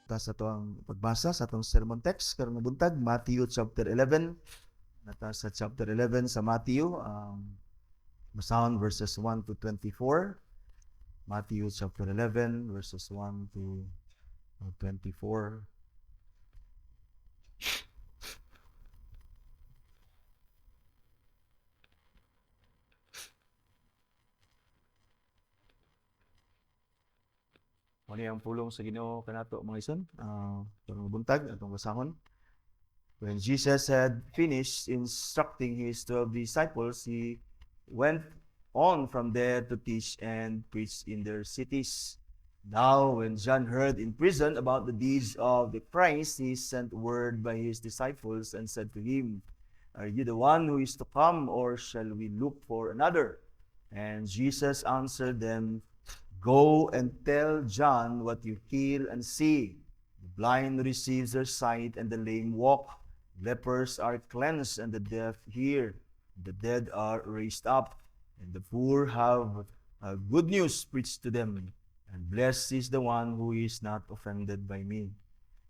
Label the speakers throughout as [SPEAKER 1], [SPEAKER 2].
[SPEAKER 1] Sa atong pagbasa sa atong sermon text karong buntag, Matthew chapter 11. Nata sa chapter 11 sa Matthew, basahon verses 1 to 24. Matthew chapter 11 verses 1 to 24. Ano yung pulong sa Ginoo kanato mga ison? Karong buntag atong basahon. When Jesus had finished instructing his 12 disciples, he went on from there to teach and preach in their cities. Now, when John heard in prison about the deeds of the Christ, he sent word by his disciples and said to him, "Are you the one who is to come, or shall we look for another?" And Jesus answered them, "Go and tell John what you hear and see. The blind receive their sight, and the lame walk. Lepers are cleansed, and the deaf hear. The dead are raised up, and the poor have good news preached to them. And blessed is the one who is not offended by me."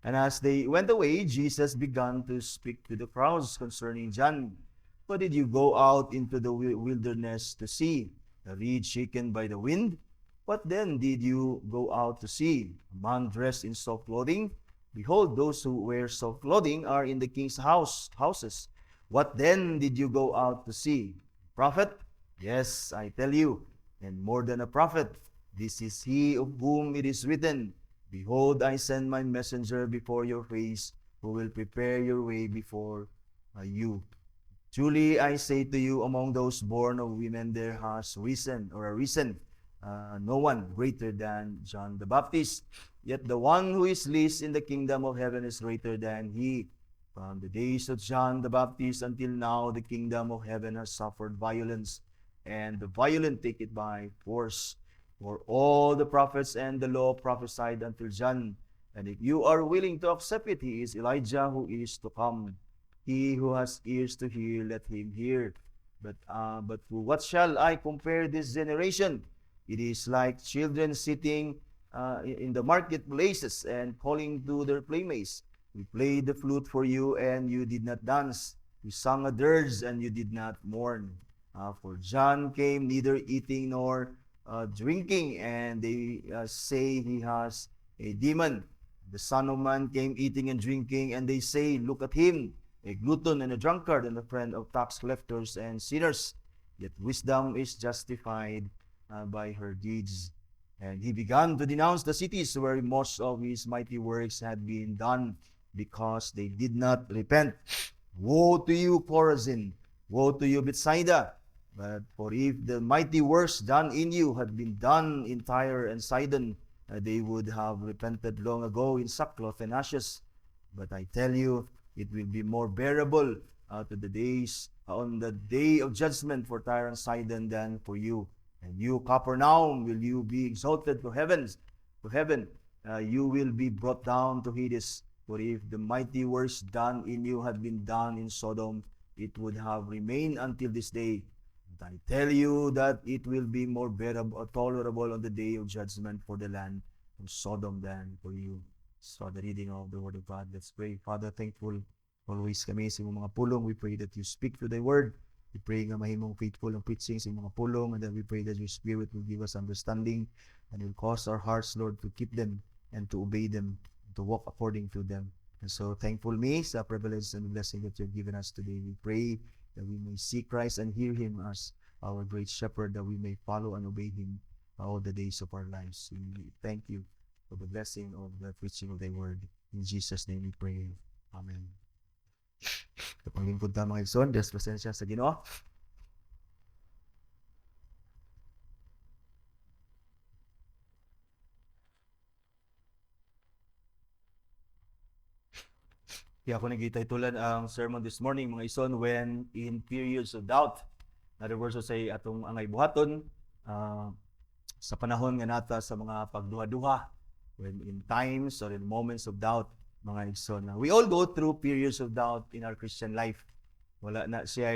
[SPEAKER 1] And as they went away, Jesus began to speak to the crowds concerning John. "What did you go out into the wilderness to see? A reed shaken by the wind? What then did you go out to see? A man dressed in soft clothing? Behold, those who wear soft clothing are in the king's houses. What then did you go out to see? Prophet? Yes, I tell you, and more than a prophet. This is he of whom it is written, 'Behold, I send my messenger before your face, who will prepare your way before you.' Truly, I say to you, among those born of women there has arisen no one greater than John the Baptist. Yet the one who is least in the kingdom of heaven is greater than he. From the days of John the Baptist until now, the kingdom of heaven has suffered violence, and the violent take it by force. For all the prophets and the law prophesied until John. And if you are willing to accept it, he is Elijah who is to come. He who has ears to hear, let him hear. But to what shall I compare this generation? It is like children sitting in the marketplaces and calling to their playmates. We played the flute for you, and you did not dance. We sang a dirge, and you did not mourn. For John came neither eating nor drinking, and they say he has a demon. The Son of Man came eating and drinking, and they say, "Look at him, a glutton and a drunkard, and a friend of tax collectors and sinners." Yet wisdom is justified by her deeds. And he began to denounce the cities where most of his mighty works had been done, because they did not repent. "Woe to you, Chorazin! Woe to you, Bethsaida! But for if the mighty works done in you had been done in Tyre and Sidon, they would have repented long ago in sackcloth and ashes. But I tell you, it will be more bearable on the day of judgment for Tyre and Sidon than for you. And you, Capernaum, will you be exalted to heaven? You will be brought down to Hades. For if the mighty works done in you had been done in Sodom, it would have remained until this day. But I tell you that it will be more bearable or tolerable on the day of judgment for the land of Sodom than for you." So the reading of the Word of God. Let's pray. Father, thankful always kami sa imong mga pulong. We pray that you speak to the Word. We pray nga mahimong faithful ang preaching sa mga pulong, and then we pray that your Spirit will give us understanding and will cause our hearts, Lord, to keep them and to obey them, to walk according to them. And so thankful me sa privilege and blessing that you've given us today. We pray that we may see Christ and hear Him as our great shepherd, that we may follow and obey Him all the days of our lives. We thank you for the blessing of the preaching of thy word. In Jesus' name we pray. Amen. Sa panglingkod ta mga igsoon, Diyos presensya sa Ginoo. Kaya ako nagitaytulan ang sermon this morning mga igsoon, when in periods of doubt. In other words, say atong angay buhaton sa panahon nga nata sa mga pagduha-duha, when in times or in moments of doubt mga igsoon. We all go through periods of doubt in our Christian life. Wala na siya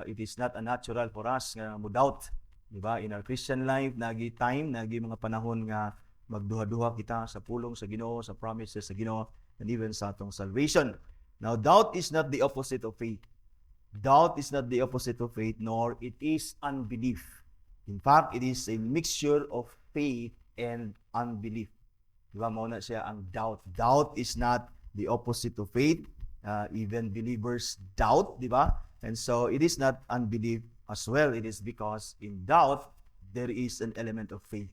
[SPEAKER 1] it is not unnatural for us nga mo doubt, di ba? In our Christian life, nagi mga panahon nga magduha-duha kita sa pulong sa Ginoo, sa promises sa Ginoo, and even sa atong salvation. Now, doubt is not the opposite of faith. Doubt is not the opposite of faith, nor it is unbelief. In fact, it is a mixture of faith and unbelief. Diba, mauna siya ang doubt. Doubt is not the opposite of faith. Even believers doubt, diba? And so, it is not unbelief as well. It is because in doubt, there is an element of faith.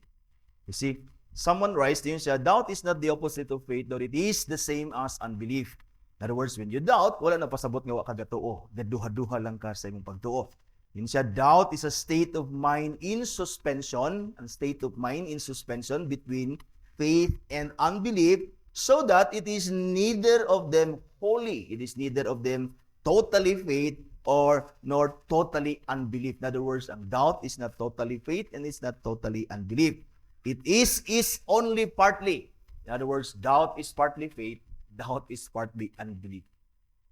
[SPEAKER 1] You see, someone writes din siya, doubt is not the opposite of faith, nor it is the same as unbelief. In other words, when you doubt, wala na pasabot nga wa ka gatuo. Gaduha-duha lang ka sa imong pagtuo. Yun siya, doubt is a state of mind in suspension, a state of mind in suspension between faith and unbelief, so that it is neither of them wholly. It is neither of them totally faith nor totally unbelief. In other words, ang doubt is not totally faith and it's not totally unbelief. It is only partly. In other words, doubt is partly faith, doubt is partly unbelief.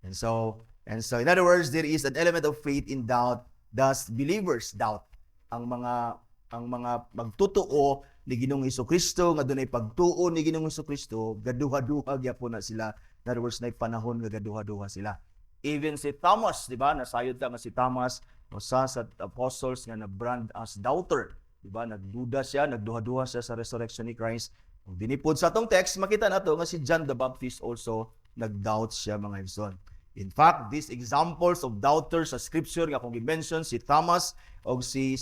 [SPEAKER 1] And so in other words, there is an element of faith in doubt. Thus, believers doubt. Ang mga magtutuo ni Ginoong Hesukristo, nga dunay pagtuo ni Ginoong Hesukristo, gaduha-duha gyapon na sila. In other words, nay panahon nga gaduha-duha sila. Even si Thomas, di ba? Nasayod ta nga si Thomas, usa sa apostles nga na-brand as doubter. Di ba? Nagduda siya, nagduha-duha siya sa resurrection ni Christ. Kung dinipod sa atong text, makita nato nga si John the Baptist also nag-doubt siya, mga igsoon. In fact, these examples of doubters sa scripture nga kung i-mention si Thomas o si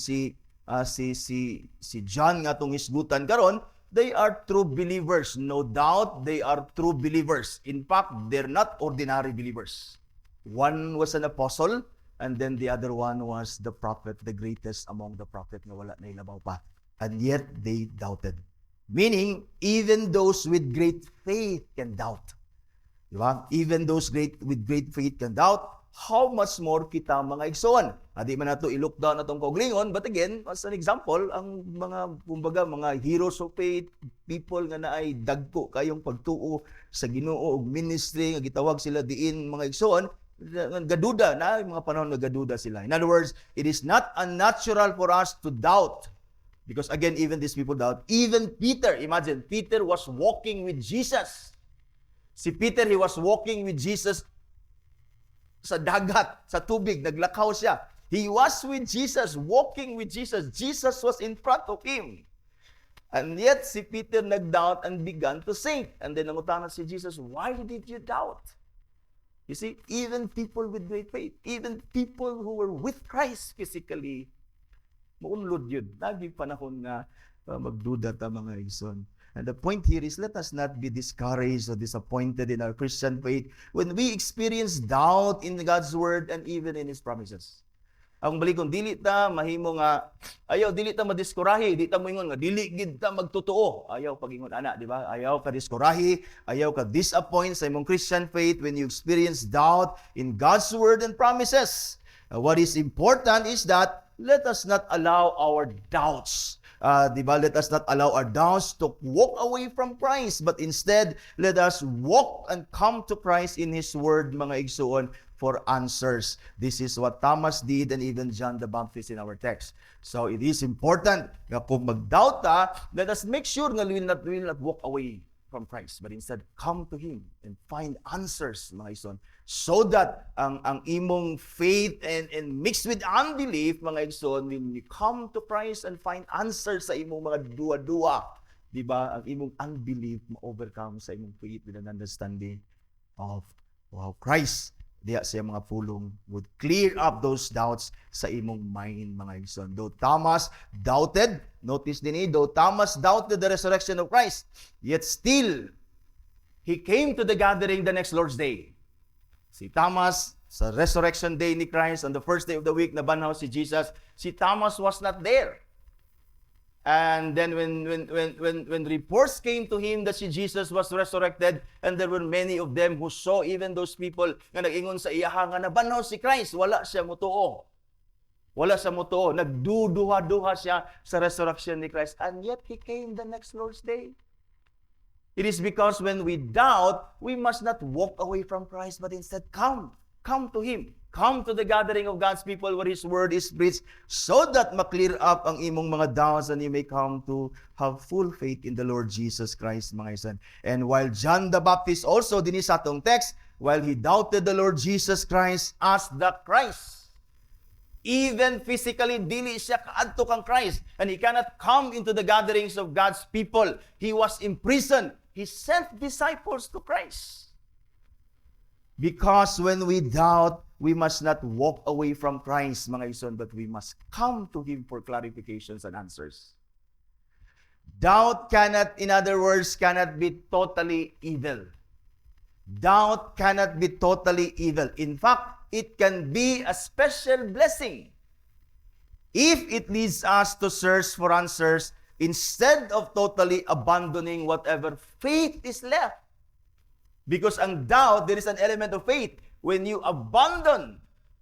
[SPEAKER 1] John nga tong hisgutan karon, they are true believers. No doubt, they are true believers. In fact, they're not ordinary believers. One was an apostle, and then the other one was the prophet, the greatest among the prophet nga wala na ilabaw pa. And yet, they doubted. Meaning, even those with great faith can doubt. Diba? Even those with great faith can doubt. How much more kita mga igsoon? Di man nato i-look down atong kaugalingon, but again, as an example, ang mga heroes of faith, people nga naay dagko kayong pagtuo sa Ginoo og ministry nga gitawag sila diin mga igsoon, gaduda na mga panahon nga gaduda sila. In other words, it is not unnatural for us to doubt. Because again, even these people doubt. Even Peter, imagine, Peter was walking with Jesus. Si Peter, he was walking with Jesus sa dagat, sa tubig, naglakaw siya. He was with Jesus, walking with Jesus. Jesus was in front of him. And yet, si Peter nag-doubt and began to sink. And then nangutangan si Jesus, why did you doubt? You see, even people with great faith, even people who were with Christ physically, maunlod yun. Naging panahon nga magduda ta mga igsoon. And the point here is, let us not be discouraged or disappointed in our Christian faith when we experience doubt in God's Word and even in His promises. Ang balikon, dili ta mahimo nga, ayaw, dili ta madiskurahi, di ta moingon nga, dili gid ta magtutuo. Ayaw pagingon ana, di ba? Ayaw ka diskurahi, ayaw ka disappoint sa imong Christian faith when you experience doubt in God's Word and promises. What is important is that let us not allow our doubts, let us not allow our doubts to walk away from Christ, but instead, let us walk and come to Christ in His Word, mga igsuon, for answers. This is what Thomas did and even John the Baptist in our text. So, it is important na kung mag-doubt ta, let us make sure na we will not walk away from Christ, but instead, come to Him and find answers, mga igsuon, so that ang imong faith and mixed with unbelief, mga igsoon, when you come to Christ and find answers sa imong mga duwa-duwa, di ba? Ang imong unbelief ma-overcome sa imong faith with an understanding of Christ. Diya siya mga pulong would clear up those doubts sa imong mind, mga igsoon. Though Thomas doubted, notice din though Thomas doubted the resurrection of Christ, yet still, he came to the gathering the next Lord's Day. Si Thomas, sa resurrection day ni Christ, on the first day of the week, nabanhaw si Jesus, si Thomas was not there. And then when reports came to him that si Jesus was resurrected, and there were many of them who saw, even those people nga nag-ingon sa iyaha nga nabanhaw si Christ, wala siya mutuo. Wala siya mutuo. Nagduduha-duha siya sa resurrection ni Christ. And yet, He came the next Lord's Day. It is because when we doubt, we must not walk away from Christ, but instead come to Him. Come to the gathering of God's people where His word is preached so that ma-clear up ang imong mga doubts and you may come to have full faith in the Lord Jesus Christ, mga isan. And while John the Baptist also, din sa atong text, while he doubted the Lord Jesus Christ as the Christ, even physically, dili siya kaadto kang Christ, and he cannot come into the gatherings of God's people. He was imprisoned. He sent disciples to Christ. Because when we doubt, we must not walk away from Christ, mga ison, but we must come to Him for clarifications and answers. Doubt cannot, in other words, cannot be totally evil. Doubt cannot be totally evil. In fact, it can be a special blessing if it leads us to search for answers instead of totally abandoning whatever faith is left. Because ang doubt, there is an element of faith. When you abandon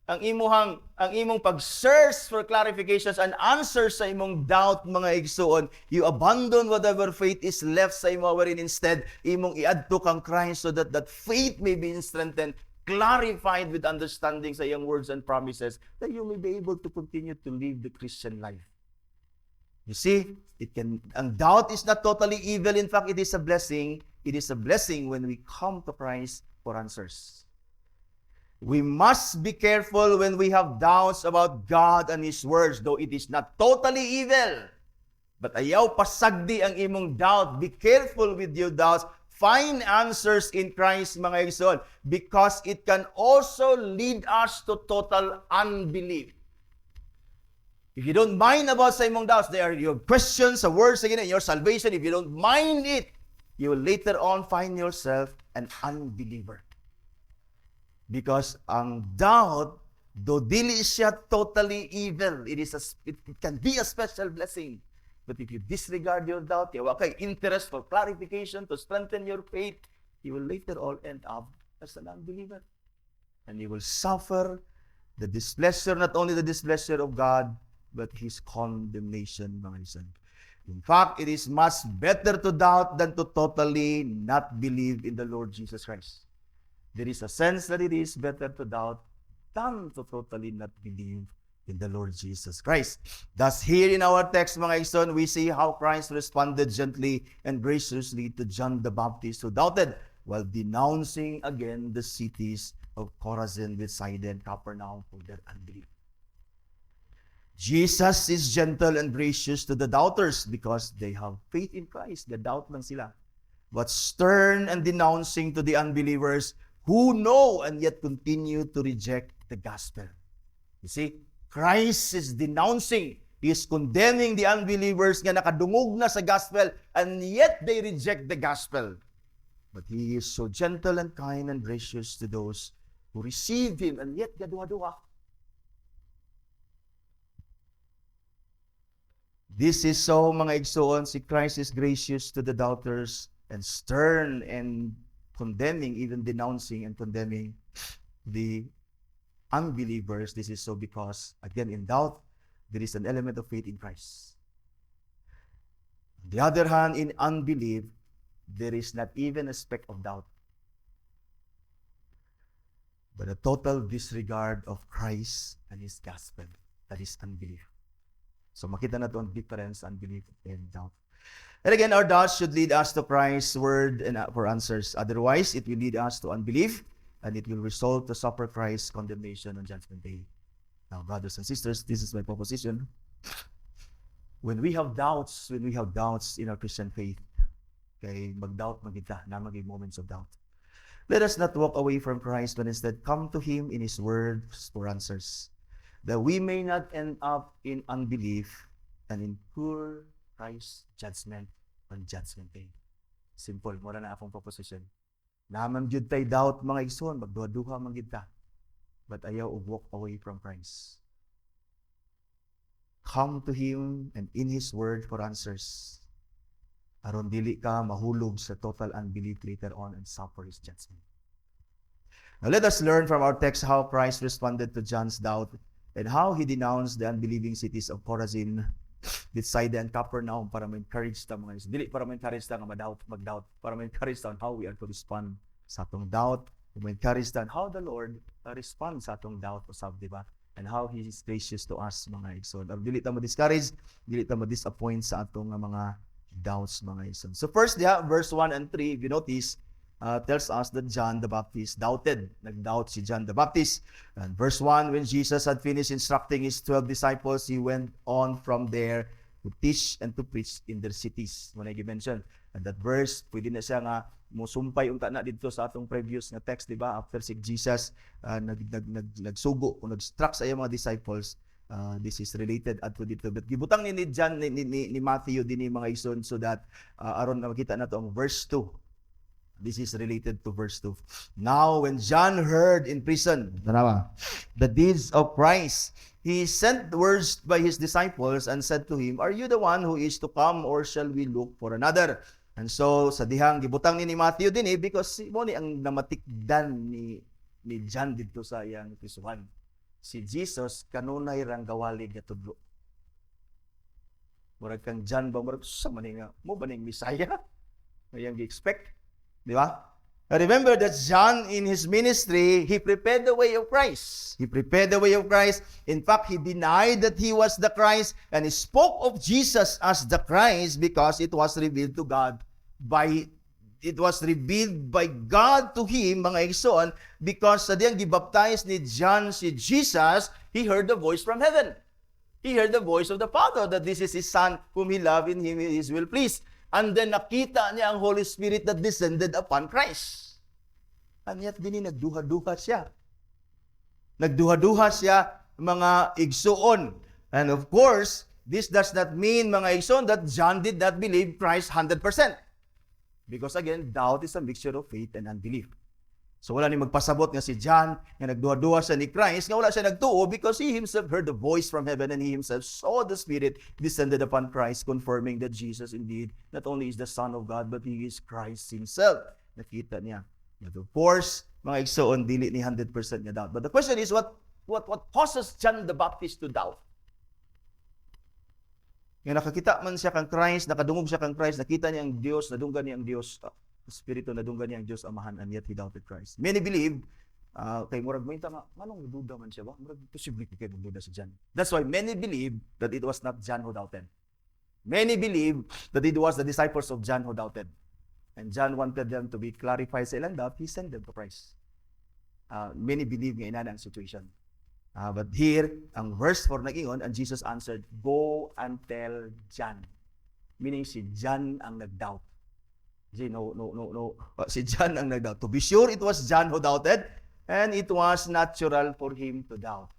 [SPEAKER 1] ang imong pag-search for clarifications and answers sa imong doubt, mga igsoon, you abandon whatever faith is left sa imo, wherein instead, imong iadto kang Christ so that that faith may be strengthened, clarified with understanding sa iyang words and promises, that you may be able to continue to live the Christian life. You see, ang doubt is not totally evil. In fact, it is a blessing. It is a blessing when we come to Christ for answers. We must be careful when we have doubts about God and His words, though it is not totally evil. But ayaw pasagdi ang imong doubt. Be careful with your doubts. Find answers in Christ, mga igsoon, because it can also lead us to total unbelief. If you don't mind about sa imong doubts, there are your questions, sa words again, in your salvation. If you don't mind it, you will later on find yourself an unbeliever. Because ang doubt, though dili siya totally evil, it can be a special blessing. But if you disregard your doubt, you have interest for clarification, to strengthen your faith, you will later on end up as an unbeliever. And you will suffer the displeasure, not only the displeasure of God, but His condemnation, mga isan. In fact, it is much better to doubt than to totally not believe in the Lord Jesus Christ. There is a sense that it is better to doubt than to totally not believe in the Lord Jesus Christ. Thus, here in our text, mga ison, we see how Christ responded gently and graciously to John the Baptist, who doubted while denouncing again the cities of Chorazin, Bethsaida, and Capernaum for their unbelief. Jesus is gentle and gracious to the doubters because they have faith in Christ. The doubt lang sila. But stern and denouncing to the unbelievers who know and yet continue to reject the gospel. You see, Christ is denouncing, He is condemning the unbelievers nga nakadungog na sa gospel and yet they reject the gospel. But He is so gentle and kind and gracious to those who receive Him and yet gaduha-duha. This is so, mga igsoon, si Christ is gracious to the doubters and stern and condemning, even denouncing and condemning the unbelievers. This is so because, again, in doubt, there is an element of faith in Christ. On the other hand, in unbelief, there is not even a speck of doubt, but a total disregard of Christ and His gospel. That is unbelief. So makita na ito ang difference, unbelief and doubt. And again, our doubts should lead us to Christ's word and for answers. Otherwise, it will lead us to unbelief and it will result to suffer Christ's condemnation on Judgment Day. Now, brothers and sisters, this is my proposition. When we have doubts in our Christian faith, okay, mag-doubt magita, na maging moments of doubt. Let us not walk away from Christ, but instead come to Him in His word for answers, that we may not end up in unbelief and incur Christ's judgment on Judgment Day. Simple, mura na akong proposition. Naman jud tay doubt, mga igsoon, magduha-duha man gid ta. But ayaw og walk away from Christ. Come to Him and in His word for answers. Aron dili ka mahulog sa total unbelief later on and suffer His judgment. Now let us learn from our text how Christ responded to John's doubt and how He denounced the unbelieving cities of Chorazin, Bethsaida, and Capernaum para ma-encourage ta mga dili para ma-encourage ta nga mag-doubt, para ma-encourage ta on how we are to respond sa atong doubt When courage stand, how the Lord responds sa atong doubt usab, di ba? And how He is gracious to us, mga igsoon. Dili ta ma-discourage, dili ta ma-disappoint sa atong mga doubts, mga igsoon. So first, verse 1 and 3, if you notice, tells us that John the Baptist doubted. Nag-doubt si John the Baptist. And verse 1, when Jesus had finished instructing His 12 disciples, He went on from there to teach and to preach in their cities. When I mentioned, and that verse, pwede na siya nga musumpay unta na dito sa atong previous na text, di ba? After si Jesus nagsugo o nag-instruct sa iyang mga disciples, this is related adto dito. But gibutang ni John ni Matthew din ni mga ison so that aron na makita nato ang verse 2. This is related to verse 2. Now when John heard in prison the deeds of Christ, he sent words by his disciples and said to him, "Are you the one who is to come, or shall we look for another?" And so, sa dihang gibutang ni Matthew din because mo ni ang namatikdan ni John dito sa iyang prisuhan. Si Jesus kanunay rang gawali gatudlo. Murag kang John ba murag sa man nga mo ba ning Messiah? Ngayang gi-expect, di ba? Remember that John in his ministry, he prepared the way of Christ. He prepared the way of Christ. In fact, he denied that he was the Christ, and he spoke of Jesus as the Christ because it was revealed to God it was revealed by God to him, mga igsoon, because sa diyang gibaptize ni John si Jesus, he heard the voice from heaven. He heard the voice of the Father that this is His Son whom He loved, in Him He is well pleased. And then nakita niya ang Holy Spirit that descended upon Christ. And yet din nagduha-duha siya. Nagduha-duha siya, mga igsoon. And of course, this does not mean, mga igsoon, that John did not believe Christ 100%. Because again, doubt is a mixture of faith and unbelief. So wala ni magpasabot nga si John nga nagduha-duha siya ni Christ, nga wala siya nagtuo because he himself heard the voice from heaven and he himself saw the Spirit descended upon Christ, confirming that Jesus indeed not only is the Son of God, but He is Christ Himself. Nakita niya. But of course, mga igsoon, dili ni 100% nga doubt. But the question is, what causes John the Baptist to doubt? Nga nakakita man siya kang Christ, nakadungog siya kang Christ, nakita niya ang Diyos, nadunggan niya ang Diyos, Espiritu, nadunggan niya ang Diyos Amahan, and yet he doubted Christ. Many believe, kay murag may tama, manong naduda man siya ba? Murag posible kay naduda si John. That's why many believe that it was not John who doubted. Many believe that it was the disciples of John who doubted. And John wanted them to be clarified sa ilang doubt, he sent them to Christ. Many believe nga inana ang situation. But here, ang verse 4 nag-ingon, and Jesus answered, "Go and tell John." Meaning si John ang nag-doubt. No. Si John ang nag-doubt. To be sure, it was John who doubted, and it was natural for him to doubt.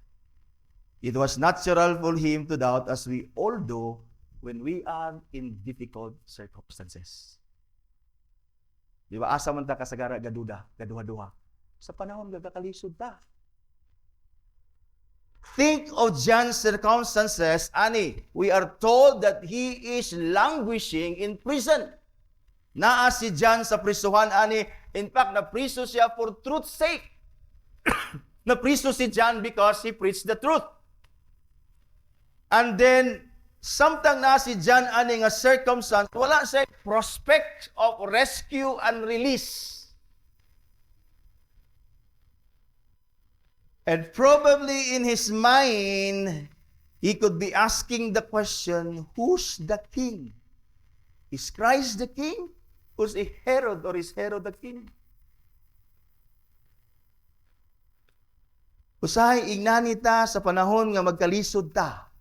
[SPEAKER 1] It was natural for him to doubt, as we all do when we are in difficult circumstances. Di ba? Asa man ta kasagara gaduha-duha. Sa panahon gagakalisod ta. Think of John's circumstances, ani. We are told that he is languishing in prison. Naa si John sa prisuhan, ani. In fact, napriso siya for truth's sake. Napriso si John because he preached the truth. And then, samtang na si John ani nga circumstance, wala siya prospect of rescue and release. And probably in his mind, he could be asking the question, who's the king? Is Christ the king? Who's a Herod, or is Herod the king? Usahay ignani ta sa panahon nga magkalisod ta.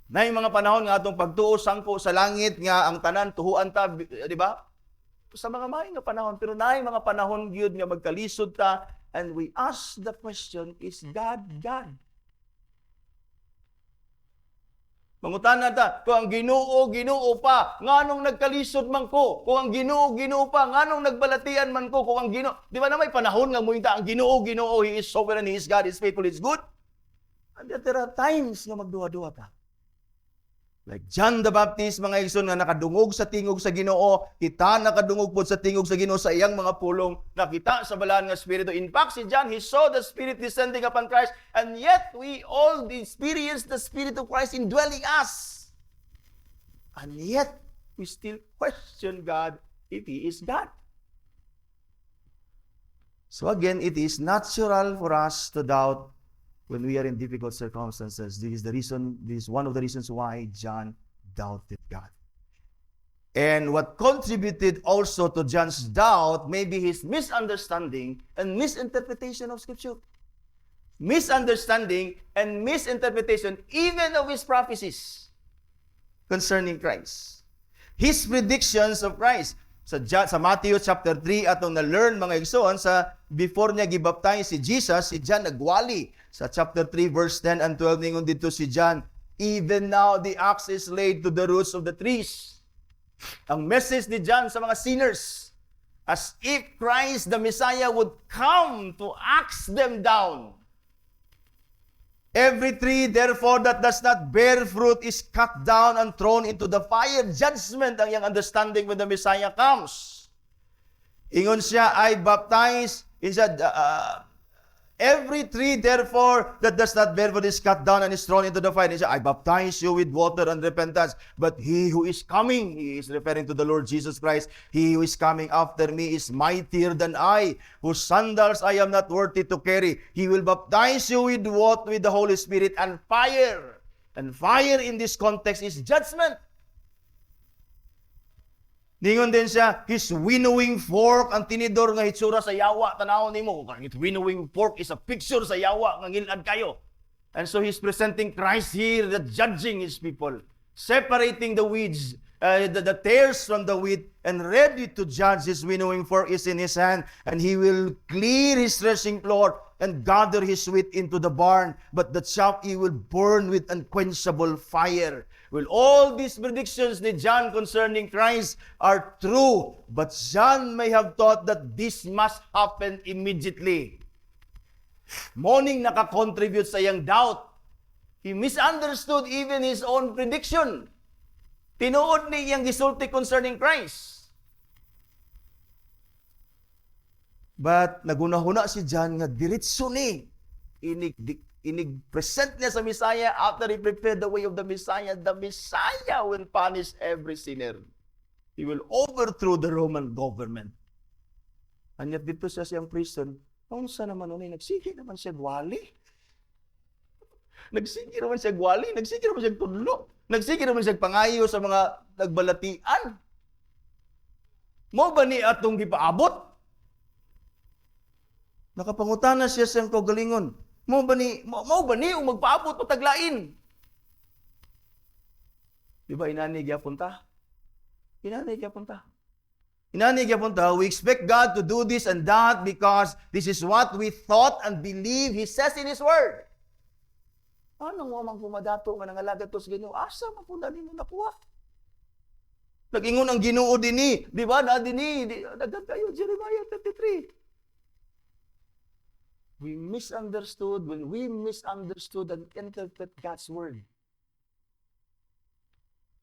[SPEAKER 1] Na yung mga panahon nga atong pagtuo sangko sa langit nga ang tanan tuhuan ta, di ba? Sa mga may nga panahon, pero na yung mga panahon gyud nga magkalisod ta, and we ask the question, is God God? Mangutana ta, kung ang Ginoo pa, nganong nagkalisod man ko? Kung ang Ginoo pa, nganong nagbalatian man ko? Kung ang Ginoo, di ba na may panahon nga muinta ang Ginoo, He is sovereign, He is God, He is faithful, He is good. And there are times nga magduwa-duwa ta. Like John the Baptist, mga igsoon, nga nakadungog sa tingog sa Ginoo, kita nakadungog po sa tingog sa Ginoo sa iyang mga pulong, nakita sa balaan nga Espiritu. In fact, si John, he saw the Spirit descending upon Christ, and yet we all experience the Spirit of Christ indwelling us. And yet, we still question God if He is God. So again, it is natural for us to doubt when we are in difficult circumstances. This is one of the reasons why John doubted God. And what contributed also to John's doubt may be his misunderstanding and misinterpretation of Scripture. Misunderstanding and misinterpretation even of his prophecies concerning Christ. His predictions of Christ. Sa Matthew chapter 3, atong na-learn mga igsoon, sa before niya gibaptize si Jesus, si John nagwali. Sa chapter 3, verse 10 and 12, ningon dito si John, even now the axe is laid to the roots of the trees. Ang message ni John sa mga sinners, as if Christ the Messiah would come to axe them down. Every tree, therefore, that does not bear fruit is cut down and thrown into the fire. Judgment ang iyang understanding when the Messiah comes. Ingon siya, I baptize, every tree, therefore, that does not bear fruit is cut down and is thrown into the fire. He said, I baptize you with water and repentance. But he who is coming, he is referring to the Lord Jesus Christ, he who is coming after me is mightier than I, whose sandals I am not worthy to carry. He will baptize you with what? With the Holy Spirit and fire. And fire in this context is judgment. Ningon din siya, his winnowing fork, ang tinidor nga hitsura sa yawa, tanawon nimo. His winnowing fork is a picture sa yawa, nga ngilad kayo. And so he's presenting Christ here, that judging his people, separating the weeds, the tares from the wheat, and ready to judge. His winnowing fork is in his hand, and he will clear his threshing floor and gather his wheat into the barn, but the chaff he will burn with unquenchable fire. Well, all these predictions ni John concerning Christ are true, but John may have thought that this must happen immediately. Morning nakakontribute sa iyang doubt. He misunderstood even his own prediction. Tinuod ni iyang gisulti concerning Christ. But nagunahuna si John nga diretso ni inig-present niya sa Messiah after he prepared the way of the Messiah will punish every sinner. He will overthrow the Roman government. Anyat dito siya siyang prison, unsa naman unay nagsige naman siya gwali. Nagsige naman siya gwali, nagsige naman siya tudlo, nagsige naman siya pangayo sa mga nagbalatian. Mo ba ni atong gipaabot? Nakapangutana siya siyang kaugalingon. Mo ba ni o magpaabot o taglain? Di ba inani gyapon ta? Inani gyapon ta. We expect God to do this and that because this is what we thought and believe He says in His Word. Anong mo mang pumadato nga nangalagad to sa Ginoo? Asa man pud nimo nakuha? Nag-ingon ang Ginoo dinhi, di ba? Na dinhi, daghan kayo Jeremiah 33. When we misunderstood and interpret God's Word,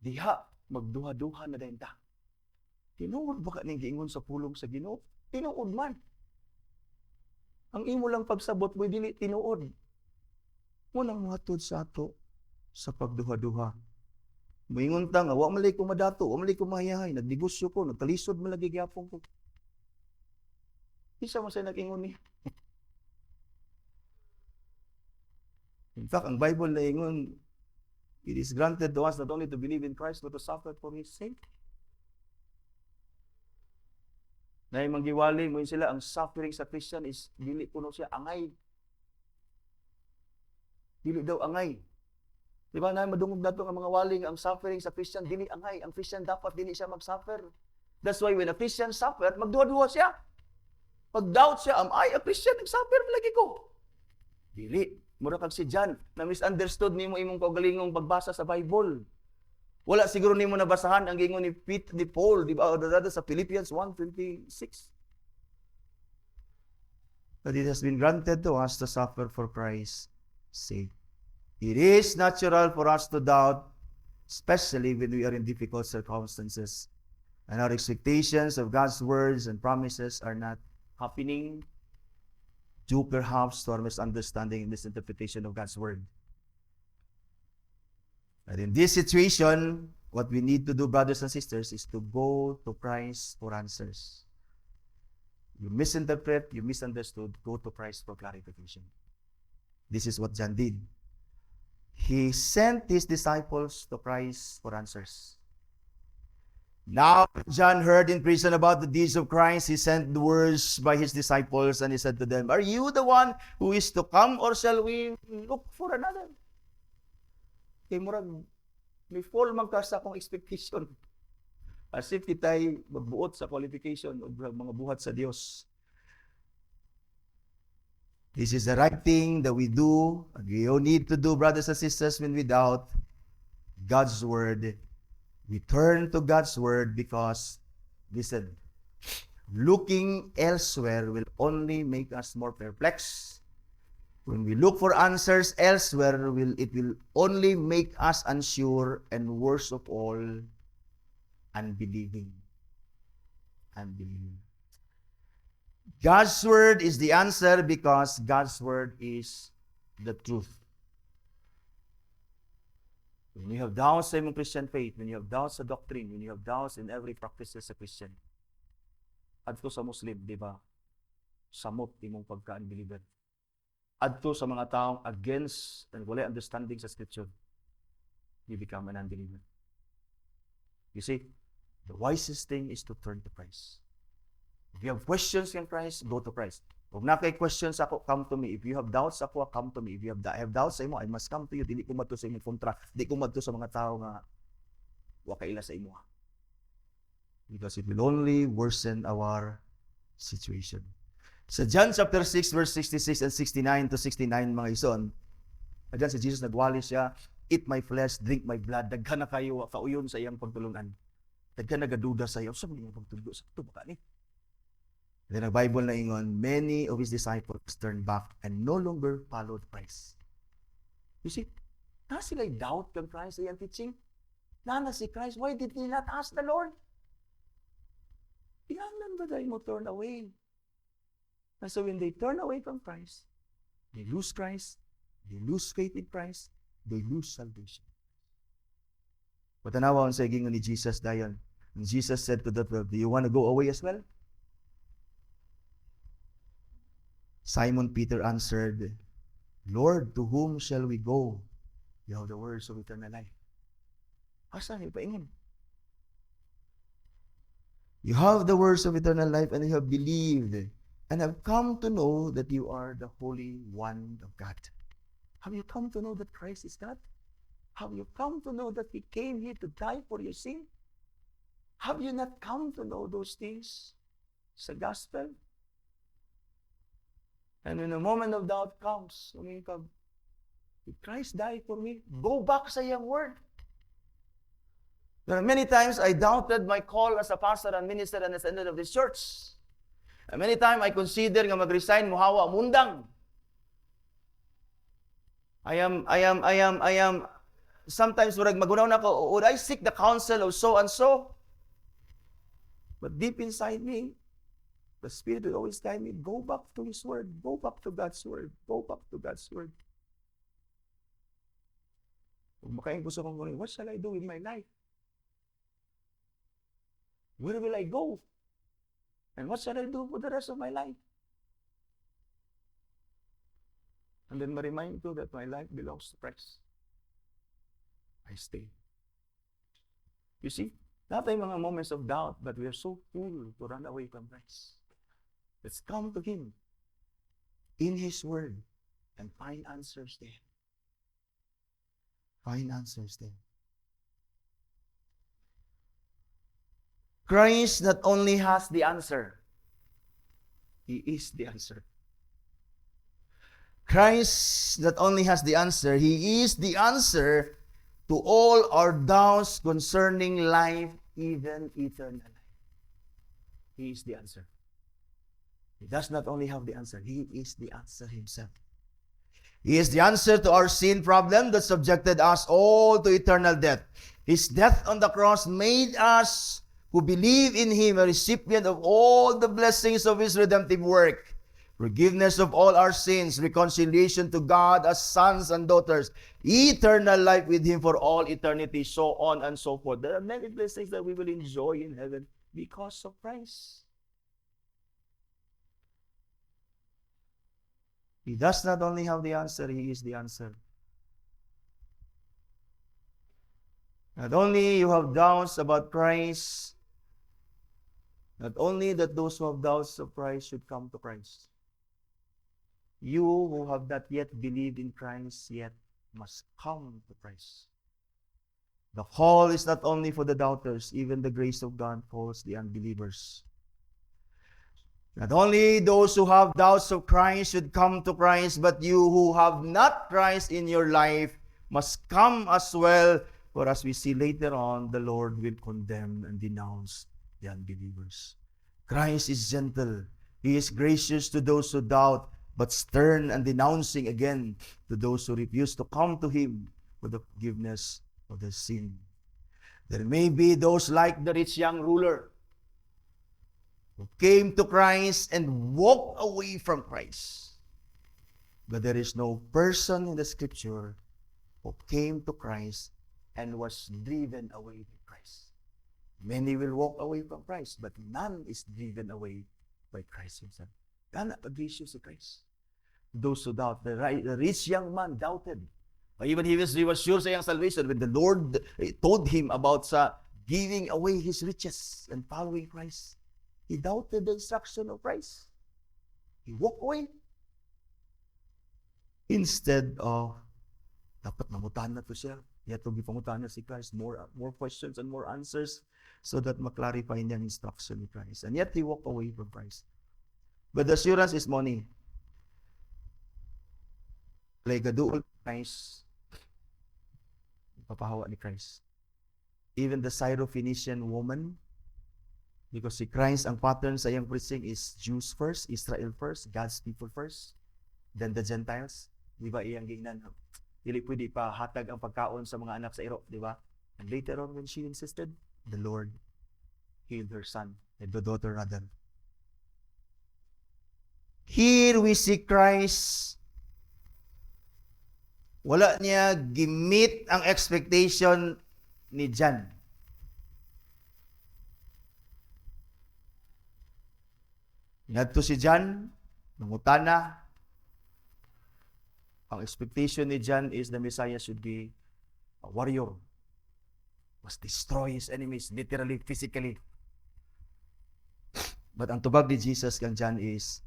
[SPEAKER 1] diha, magduha-duha na dayon ta. Tinuod ba ka ning giingon sa pulong sa Ginoo? Tinuod man. Ang imo lang pagsabot mo dili tinuod. Munang muhatod sa ato sa pagduha-duha. Moingon ta nga wa malay ko madato, wa malay ko mahayahay, nagnegosyo ko, nagtalisod man lagi gyapon ko. Isa man say nag-ingon ni. In fact, ang Bible na ingon, it is granted to us not only to believe in Christ, but to suffer for His sake. Na yung manggiwali mo sila, ang suffering sa Christian is, dili puno siya angay. Dili daw angay. Di ba na madungog nato ang mga waling, ang suffering sa Christian, dili angay. Ang Christian dapat dili siya mag-suffer. That's why when a Christian suffer, magduha-duha siya. Pag-doubt siya, am I a Christian? Nag-suffer malagi ko. Dili. Mura kag si John, na misunderstood nimo imong kaugalingong pagbasa sa Bible. Wala siguro nimo nabasahan ang gingon ni Paul, di ba? Sa Philippians 1:26. But it has been granted to us to suffer for Christ's sake. It is natural for us to doubt, especially when we are in difficult circumstances, and our expectations of God's words and promises are not happening, due perhaps to our misunderstanding and misinterpretation of God's Word. And in this situation, what we need to do, brothers and sisters, is to go to Christ for answers. you misinterpret, you misunderstood, go to Christ for clarification. This is what John did. He sent his disciples to Christ for answers. Now, John heard in prison about the deeds of Christ. He sent the words by his disciples, and he said to them, "Are you the one who is to come, or shall we look for another?" Kay murag, may fall man ka sa akong expectation. As if kita'y magbuot sa qualification o mga buhat sa Dios. This is the right thing that we do, and we all need to do, brothers and sisters, when we doubt God's word. We turn to God's word because, listen, looking elsewhere will only make us more perplexed. When we look for answers elsewhere, it will only make us unsure, and worst of all, unbelieving. Unbelieving. God's word is the answer because God's word is the truth. When you have doubts sa imong Christian faith, when you have doubts sa doctrine, when you have doubts in every practice as a Christian, adto sa Muslim, di ba? Samot imong pagka-unbeliever. Adto sa mga taong against and wala understanding sa Scripture, you become an unbeliever. You see, the wisest thing is to turn to Christ. If you have questions in Christ, go to Christ. Kung na kay questions ako, come to me. If you have doubts ako, come to me. If you have doubts sa imo, I must come to you. Dili ko madto sa imong kontra. Dili ko madto sa mga tao nga wa kaila sa imo. Because it will only worsen our situation. Sa John chapter 6, verse 66 and 69 to 69, mga ison, adyan si Jesus nagwali siya, "Eat my flesh, drink my blood." Daghan na kayo kauyon sa iyang pagtulungan. Daghan nagaduda sa iyo. Sa mga pagtulungan sa ito ba ni? Then the Bible na ingon, many of his disciples turned back and no longer followed Christ. You see, na sila'y doubt kang Christ sa iyang teaching. Na si Christ, why did he not ask the Lord? Iyanan ba dahil mo turn away? And so when they turn away from Christ, they lose Christ, they lose faith in Christ, they lose salvation. Patanawa sa igingon ni Jesus dayon. And Jesus said to the 12, "Do you want to go away as well?" Simon Peter answered, "Lord, to whom shall we go? You have the words of eternal life." Asa ni paingon? You have the words of eternal life, and you have believed, and have come to know that you are the Holy One of God. Have you come to know that Christ is God? Have you come to know that He came here to die for your sin? Have you not come to know those things sa gospel? And when a moment of doubt comes, did Christ die for me? Go back sa iyang word. There are many times I doubted my call as a pastor and minister and as an elder of this church. And many times I consider nga mag-resign, muhawa, mundang. I am, sometimes magunaw na ako, would I seek the counsel of so and so? But deep inside me, the Spirit will always guide me, go back to His Word, go back to God's Word, go back to God's Word. Kung makain gusto kong gawin, what shall I do with my life? Where will I go? And what shall I do for the rest of my life? And then ma-remind ko that my life belongs to Christ. I stay. You see, not ay mga moments of doubt, but we are so full to run away from Christ. Let's come to Him in His Word and find answers there. Find answers there. Christ not only has the answer, He is the answer. Christ not only has the answer, He is the answer to all our doubts concerning life, even eternal life. He is the answer. He does not only have the answer, He is the answer Himself. He is the answer to our sin problem that subjected us all to eternal death. His death on the cross made us who believe in Him a recipient of all the blessings of His redemptive work. Forgiveness of all our sins, reconciliation to God as sons and daughters, eternal life with Him for all eternity, so on and so forth. There are many blessings that we will enjoy in heaven because of Christ. He does not only have the answer, He is the answer. Not only you have doubts about Christ, not only that those who have doubts of Christ should come to Christ. You who have not yet believed in Christ yet must come to Christ. The call is not only for the doubters, even the grace of God calls the unbelievers. Not only those who have doubts of Christ should come to Christ, but you who have not Christ in your life must come as well. For as we see later on, the Lord will condemn and denounce the unbelievers. Christ is gentle. He is gracious to those who doubt, but stern and denouncing again to those who refuse to come to Him for the forgiveness of their sin. There may be those like the rich young ruler who came to Christ and walked away from Christ. But there is no person in the Scripture who came to Christ and was driven away from Christ. Many will walk away from Christ, but none is driven away by Christ Himself. Gana pag-issue si Christ. Those who doubt, the rich young man doubted. Even he was sure sa iyang salvation when the Lord told him about sa giving away his riches and following Christ. He doubted the instruction of Christ. He walked away. Instead of, dapat mamutan na to siya. Yet to be pamutan na si Christ. More questions and more answers so that maklarify niya ang instruction ni Christ. And yet he walked away from Christ. But the assurance is money. Like gaduol Christ. Papahawa ni Christ. Even the Syrophoenician woman, because si Christ, ang pattern sa iyang preaching is Jews first, Israel first, God's people first, then the Gentiles. Di ba iyang gingnan? Dili pwede pa hatag ang pagkaon sa mga anak sa iro, di ba? And later on when she insisted, the Lord healed her son, and the daughter rather. Here we see Christ. Wala niya gimit ang expectation ni John. Ngadto si John, nangutana. Ang expectation ni John is the Messiah should be a warrior. Must destroy his enemies, literally, physically. But ang tubag ni Jesus kang John is,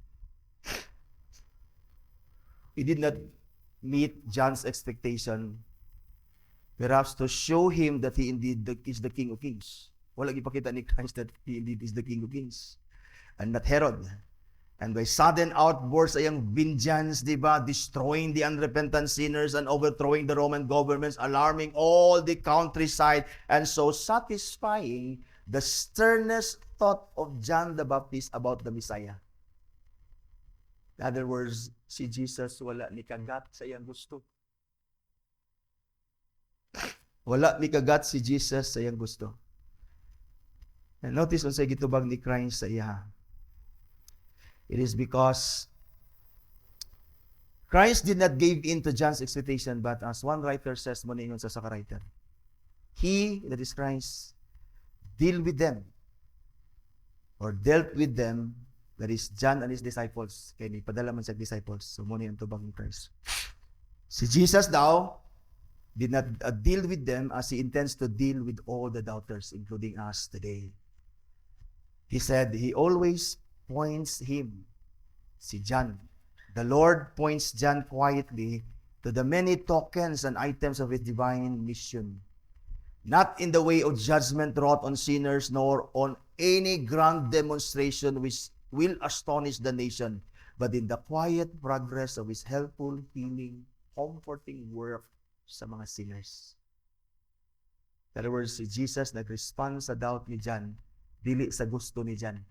[SPEAKER 1] he did not meet John's expectation, perhaps to show him that he indeed is the King of Kings. Wala ipakita ni Christ that he indeed is the King of Kings. And not Herod. And by sudden outbursts ay ang vengeance, di ba, destroying the unrepentant sinners and overthrowing the Roman governments, alarming all the countryside, and so satisfying the sternest thought of John the Baptist about the Messiah. In other words, si Jesus wala ni kagat sa iyang gusto. Wala ni kagat si Jesus sa iyang gusto. And notice unsay gitubag ni Christ sa iya. It is because Christ did not give in to John's expectation, but as one writer says, mo ningon sa writer, He, that is Christ, deal with them, or dealt with them, that is John and his disciples. Kaya ni padala man sa disciples. So muna yung tubag ni Christ. Si Jesus daw did not deal with them as He intends to deal with all the doubters, including us today. He said He always points him, si John. The Lord points John quietly to the many tokens and items of His divine mission. Not in the way of judgment wrought on sinners, nor on any grand demonstration which will astonish the nation, but in the quiet progress of His helpful, healing, comforting work sa mga sinners. In other words, si Jesus nag-respond sa doubt ni John, dili sa gusto ni John.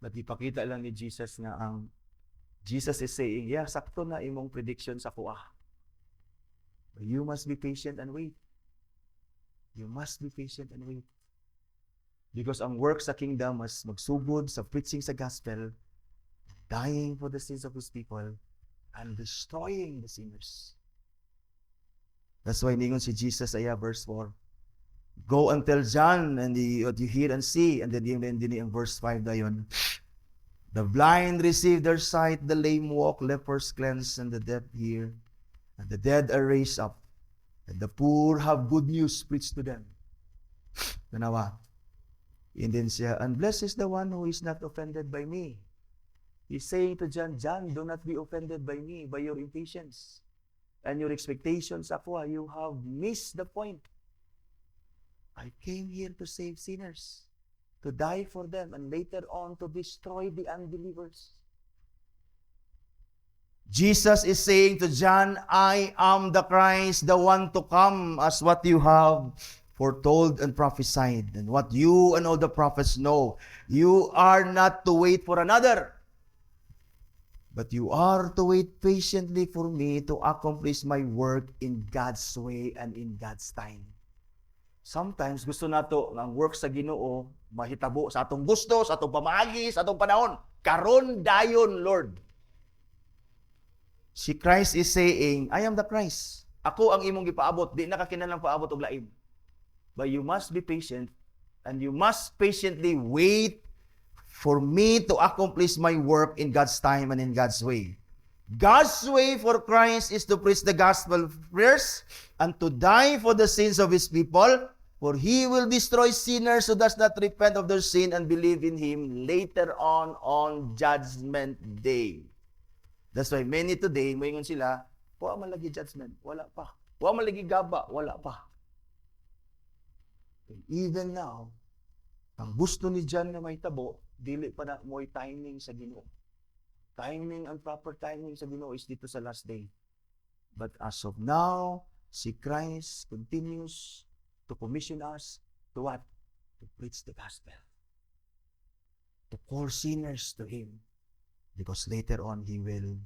[SPEAKER 1] But ipakita lang ni Jesus nga ang Jesus is saying, yeah, sakto na imong prediction sa kuha. But you must be patient and wait. You must be patient and wait. Because ang work sa kingdom mas magsugod sa preaching sa gospel, dying for the sins of His people, and destroying the sinners. That's why ningon si Jesus ay verse 4. Go and tell John and what you hear and see. And then yung verse 5 na yun. The blind receive their sight, the lame walk, lepers cleansed, and the deaf hear, and the dead are raised up, and the poor have good news preached to them. Tanawa. And then siya, and blessed is the one who is not offended by me. He's saying to John, John, do not be offended by me, by your impatience and your expectations. Ako, you have missed the point. I came here to save sinners, to die for them, and later on to destroy the unbelievers. Jesus is saying to John, I am the Christ, the one to come, as what you have foretold and prophesied, and what you and all the prophets know. You are not to wait for another, but you are to wait patiently for me to accomplish my work in God's way and in God's time. Sometimes gusto nato ang work sa Ginoo mahitabo sa atong gusto, sa atong pamaagi, sa atong panahon. Karon dayon, Lord. Si Christ is saying, I am the Christ. Ako ang imong gipaabot, di na ka kinahanglan paabot og lain. But you must be patient, and you must patiently wait for me to accomplish my work in God's time and in God's way. God's way for Christ is to preach the gospel first and to die for the sins of His people, for He will destroy sinners who does not repent of their sin and believe in Him later on Judgment Day. That's why many today, moingon sila, wa man lagi judgment, wala pa. Wa man lagi gaba, wala pa. And even now, ang gusto ni John na may tabo, dili pa na mo'y timing sa Ginoo. Timing and proper timing sa Ginoo is dito sa last day. But as of now, si Christ continues to commission us to what? To preach the gospel. To call sinners to Him. Because later on, He will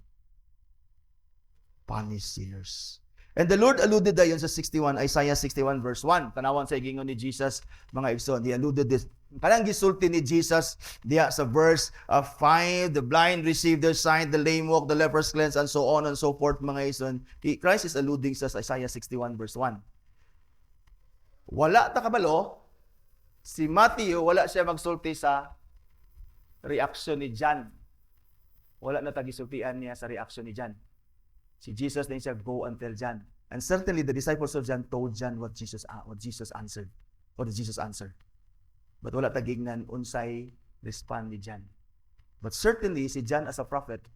[SPEAKER 1] punish sinners. And the Lord alluded dayon sa Isaiah 61 verse 1. Tanawan sa igingon ni Jesus, mga igsoon. He alluded this. Kanang gisulti ni Jesus diya sa verse 5, the blind receive their sight, the lame walk, the lepers cleanse, and so on and so forth, mga igsoon. Christ is alluding sa Isaiah 61 verse 1. Wala ta kabalo, si Matthew, wala siya magsulti sa reaction ni John. Wala na tagisultian niya sa reaction ni John. Si Jesus na siya, go and tell John. And certainly the disciples of John told John what Jesus answered. Or Jesus answered. But wala tagignan unsay respond ni John. But certainly si John as a prophet,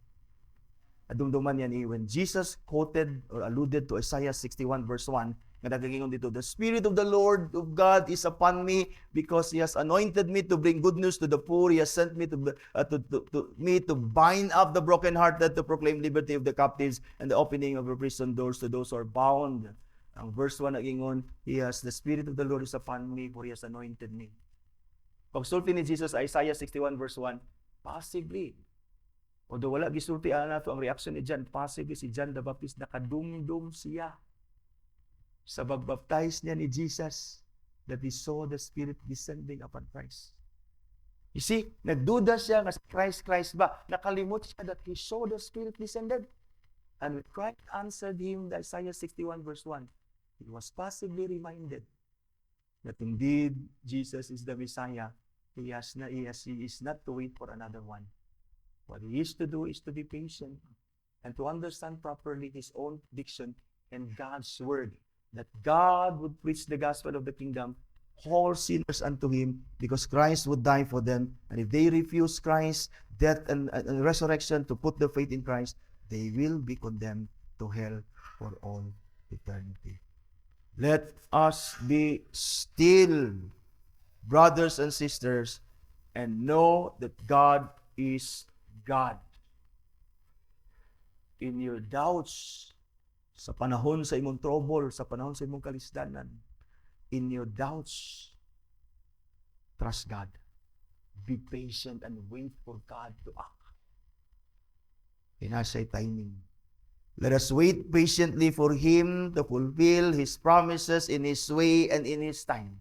[SPEAKER 1] adumduman yan when Jesus quoted or alluded to Isaiah 61 verse 1, nga nagagingon dito, the Spirit of the Lord of God is upon me because He has anointed me to bring good news to the poor. He has sent me to bind up the brokenhearted, to proclaim liberty of the captives and the opening of the prison doors to those who are bound. Ang verse 1 nagingon, the Spirit of the Lord is upon me for He has anointed me. Pagsulti ni Jesus Isaiah 61 verse 1, possibly, although wala gisulti nato ang reaction ni John, possibly si John the Baptist nakadumdum siya sa pagbaptize niya ni Jesus that he saw the Spirit descending upon Christ. You see, nagduda siya nga Christ ba? Nakalimot siya that he saw the Spirit descended. And when Christ answered him, the Isaiah 61 verse 1, he was possibly reminded that indeed Jesus is the Messiah. He is not to wait for another one. What he is to do is to be patient and to understand properly his own diction and God's word. That God would preach the gospel of the kingdom, call sinners unto Him, because Christ would die for them. And if they refuse Christ's death and resurrection to put their faith in Christ, they will be condemned to hell for all eternity. Let us be still, brothers and sisters, and know that God is God. In your doubts, sa panahon sa imong trouble, sa panahon sa imong kalisdanan, in your doubts, trust God. Be patient and wait for God to act. In our timing. Let us wait patiently for Him to fulfill His promises in His way and in His time.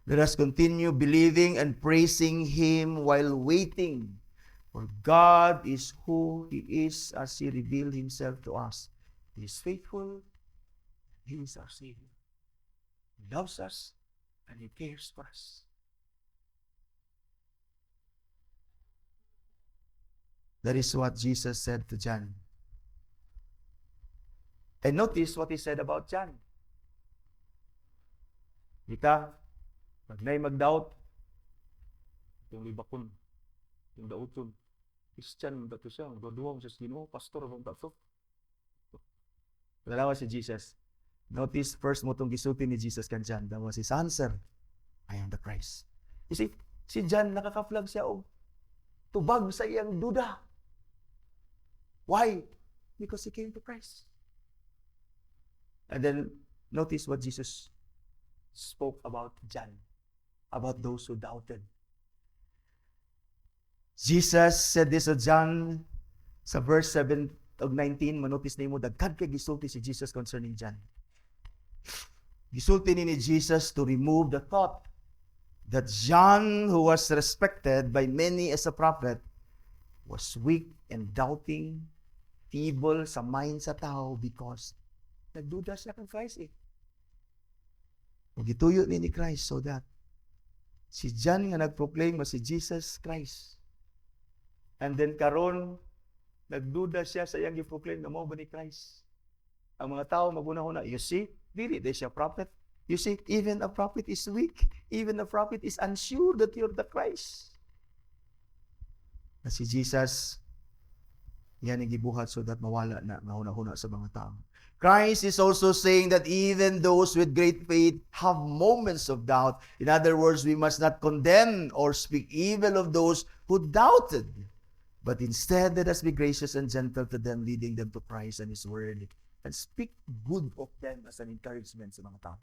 [SPEAKER 1] Let us continue believing and praising Him while waiting. For God is who He is as He revealed Himself to us. He is faithful. He is our Savior. He loves us and He cares for us. That is what Jesus said to John. And notice what he said about John. Kita, pag na'y mag-doubt, yung libakon, yung dauton, Christian ba ito siya? Magduduwang siya sa Ginoo, pastor ba ito? Dalawa si Jesus. Notice first mo itong gisulti ni Jesus kan John. That was his answer. I am the Christ. You see, si John nakaka-flag siya og tubag sa iyang duda. Why? Because he came to Christ. And then, notice what Jesus spoke about John, about those who doubted. Jesus said this to John sa verse 7 of 19. Manotice na mo, dagkad kay gisulti si Jesus concerning John. Gisulti ni Jesus to remove the thought that John, who was respected by many as a prophet, was weak and doubting, feeble sa mind sa tao because nagduda siya kang Christ eh. Gituyo ni Christ so that si John nga nagproclaim mo si Jesus Christ. And then karon nagduda siya sa iyang giproclaim na mao ba ni Christ. Ang mga tao maguna-una, you see, dili di siya prophet. You see, even a prophet is weak. Even a prophet is unsure that you're the Christ. Na si Jesus, yan ang gibuhat so that mawala na, mahuna-huna sa mga tao. Christ is also saying that even those with great faith have moments of doubt. In other words, we must not condemn or speak evil of those who doubted. But instead, let us be gracious and gentle to them, leading them to Christ and His Word. And speak good of them as an encouragement sa mga tao.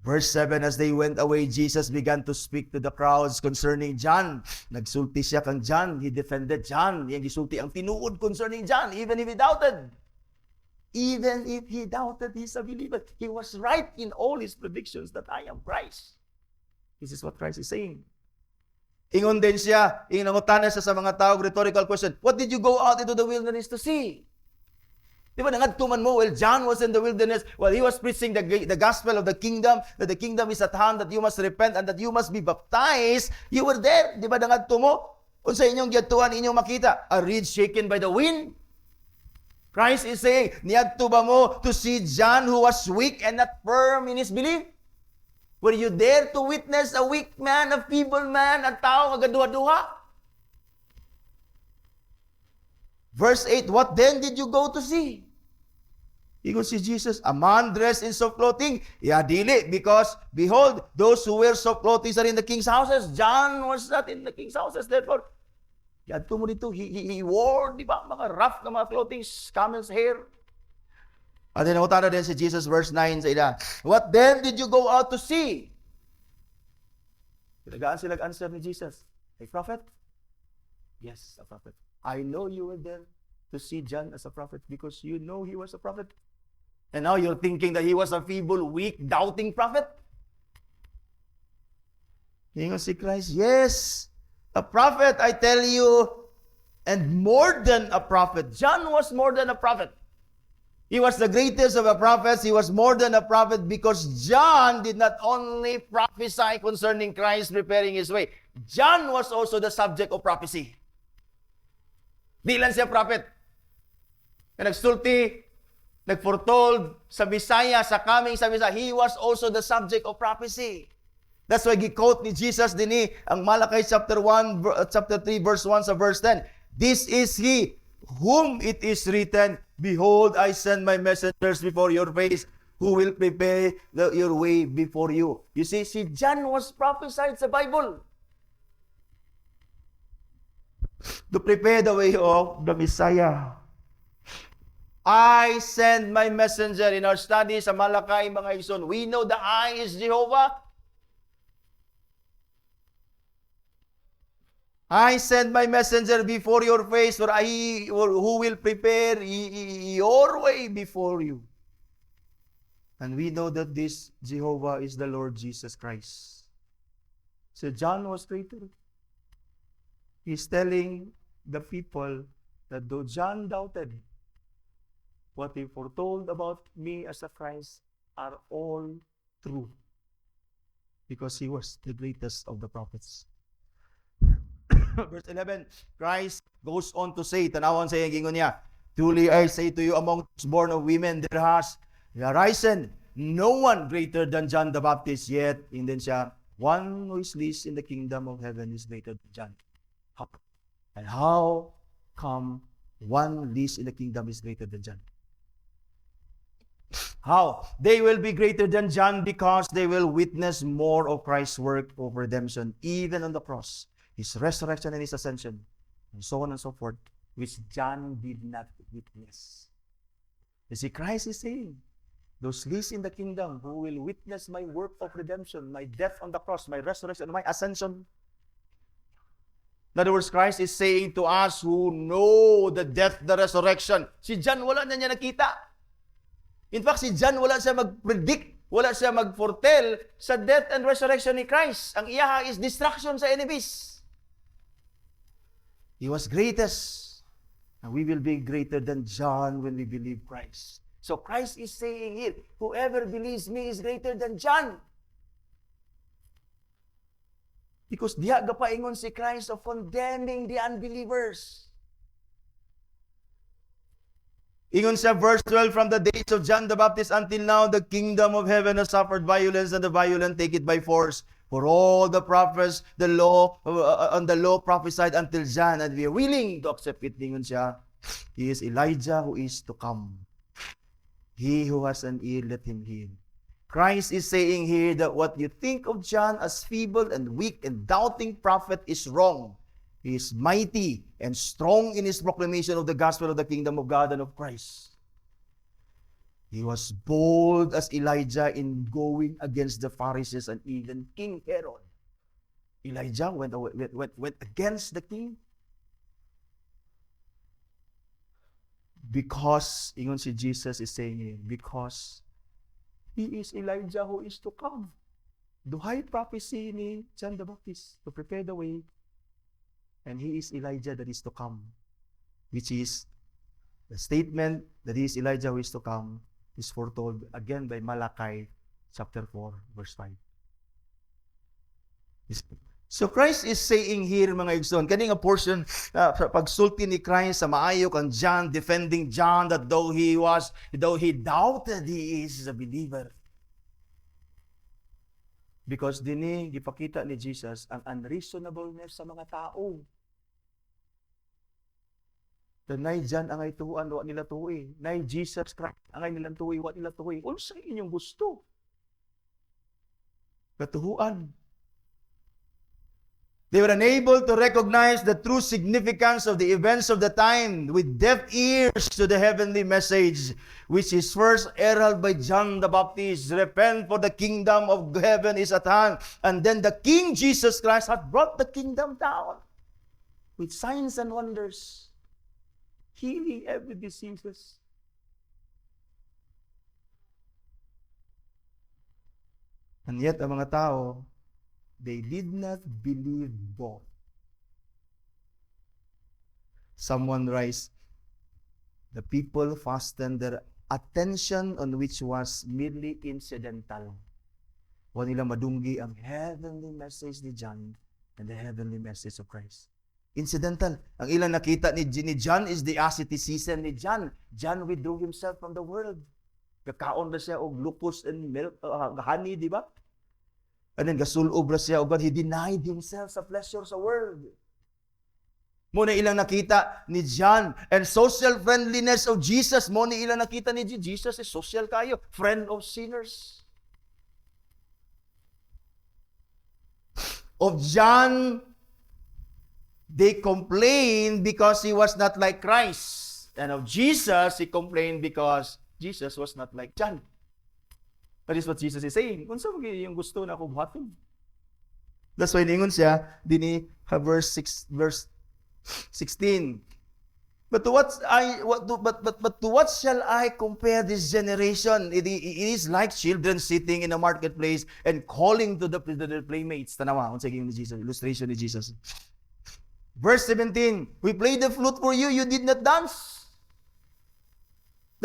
[SPEAKER 1] Verse 7, as they went away, Jesus began to speak to the crowds concerning John. Nagsulti siya kang John. He defended John. Yang gisulti ang tinuod concerning John, even if he doubted. Even if he doubted, he's a believer. He was right in all his predictions that I am Christ. This is what Christ is saying. Ingon din siya, inangutana siya sa mga tao, rhetorical question, what did you go out into the wilderness to see? Di ba nangadtuman mo? Well, John was in the wilderness while he was preaching the gospel of the kingdom, that the kingdom is at hand, that you must repent and that you must be baptized. You were there. Di ba nangadto mo? Unsa inyong giyatuan, inyong makita? A reed shaken by the wind? Christ is saying, niadto ba mo to see John who was weak and not firm in his belief? Were you there to witness a weak man, a feeble man, a tao agaduha-duha? Verse 8, what then did you go to see? Ingon si Jesus, a man dressed in soft clothing? Dili, because behold, those who wear soft clothing are in the king's houses. John was not in the king's houses. Therefore, yadto mo dito, he wore, di ba, mga rough na mga clothing, camel's hair. At then, nakutana din si Jesus, verse 9 sa ila, what then did you go out to see? Tinagaan sila answer ni Jesus, a prophet? Yes, a prophet. I know you were there to see John as a prophet because you know he was a prophet. And now you're thinking that he was a feeble, weak, doubting prophet? Ingon si Christ, yes, a prophet, I tell you, and more than a prophet. John was more than a prophet. He was the greatest of the prophets. He was more than a prophet because John did not only prophesy concerning Christ preparing His way. John was also the subject of prophecy. Di lang siya prophet. Na nagsulti, nagforetold sa Bisaya, sa coming sa Bisaya, he was also the subject of prophecy. That's why gi-quote ni Jesus din ang Malachi chapter 3 verse 1 sa verse 10. This is He whom it is written, behold, I send my messengers before your face, who will prepare your way before you. You see, si John was prophesied sa Bible to prepare the way of the Messiah. I send my messenger. In our study sa Malachi, mga ison, we know the I is Jehovah. I send my messenger before your face, who will prepare your way before you. And we know that this Jehovah is the Lord Jesus Christ. So John was traitor. He's telling the people that though John doubted, what he foretold about me as a Christ are all true. Because he was the greatest of the prophets. Verse 11, Christ goes on to say, tanawon sa iyang gingon niya, truly I say to you, among those born of women, there has arisen no one greater than John the Baptist, yet, and then siya, one who is least in the kingdom of heaven is greater than John. And how come one least in the kingdom is greater than John? How? They will be greater than John because they will witness more of Christ's work of redemption, even on the cross, his resurrection and his ascension, and so on and so forth, which John did not witness. You see, Christ is saying, those least in the kingdom who will witness my work of redemption, my death on the cross, my resurrection, my ascension. In other words, Christ is saying to us who know the death, the resurrection. Si John, wala na niya nakita. In fact, si John, wala siya mag-predict, wala siya mag-foretell sa death and resurrection ni Christ. Ang iyaha is destruction sa enemies. He was greatest. And we will be greater than John when we believe Christ. So Christ is saying here, whoever believes me is greater than John. Because diha gapaingon si Christ of condemning the unbelievers. Ingon sa verse 12, from the days of John the Baptist until now, the kingdom of heaven has suffered violence, and the violent take it by force. For all the prophets, the law prophesied until John, and we are willing to accept it. Ingon siya, he is Elijah who is to come. He who has an ear, let him hear. Christ is saying here that what you think of John as feeble and weak and doubting prophet is wrong. He is mighty and strong in his proclamation of the gospel of the kingdom of God and of Christ. He was bold as Elijah in going against the Pharisees and even King Herod. Elijah went against the king because, ingon si Jesus is saying here, because he is Elijah who is to come. Duhay prophecy ni John the Baptist to prepare the way. And he is Elijah that is to come. Which is, the statement that he is Elijah who is to come is foretold again by Malachi chapter 4, verse 5. So Christ is saying here, mga igsoon, kaning a portion, pagsulti ni Christ sa maayo kang John, defending John that though he doubted, he is a believer. Because dini gipakita ni Jesus ang unreasonableness sa mga tao. Nay John angay tuhuan, wa nila tuhi. Nay Jesus Christ angay nilang tuhi, wa nila tuhi. Unsa inyong gusto? Katuhuan. They were unable to recognize the true significance of the events of the time with deaf ears to the heavenly message, which is first heralded by John the Baptist. Repent, for the kingdom of heaven is at hand. And then the King Jesus Christ hath brought the kingdom down with signs and wonders, healing every diseases. And yet, ang mga tao, they did not believe both. Someone writes, the people fastened their attention on which was merely incidental. Wa nila madunggi ang heavenly message ni John and the heavenly message of Christ. Incidental. Ang ilang nakita ni John is the asceticism ni John. John withdrew himself from the world. Kakaon na siya og lupus and milk, honey, di ba? And then gasulob ra siya, he denied himself sa pleasure sa world. Muna ilang nakita ni John and social friendliness of Jesus. Muna ilang nakita ni Jesus is social kayo, friend of sinners. Of John, they complained because he was not like Christ. And of Jesus, he complained because Jesus was not like John. That is what Jesus is saying. Kung saan yung gusto na akong buhaton. That's why ningon siya, dini verse 16. But to what shall I compare this generation? It is like children sitting in a marketplace and calling to their playmates. Tanawa, kung sige ni Jesus, illustration ni Jesus. Verse 17, we played the flute for you, you did not dance.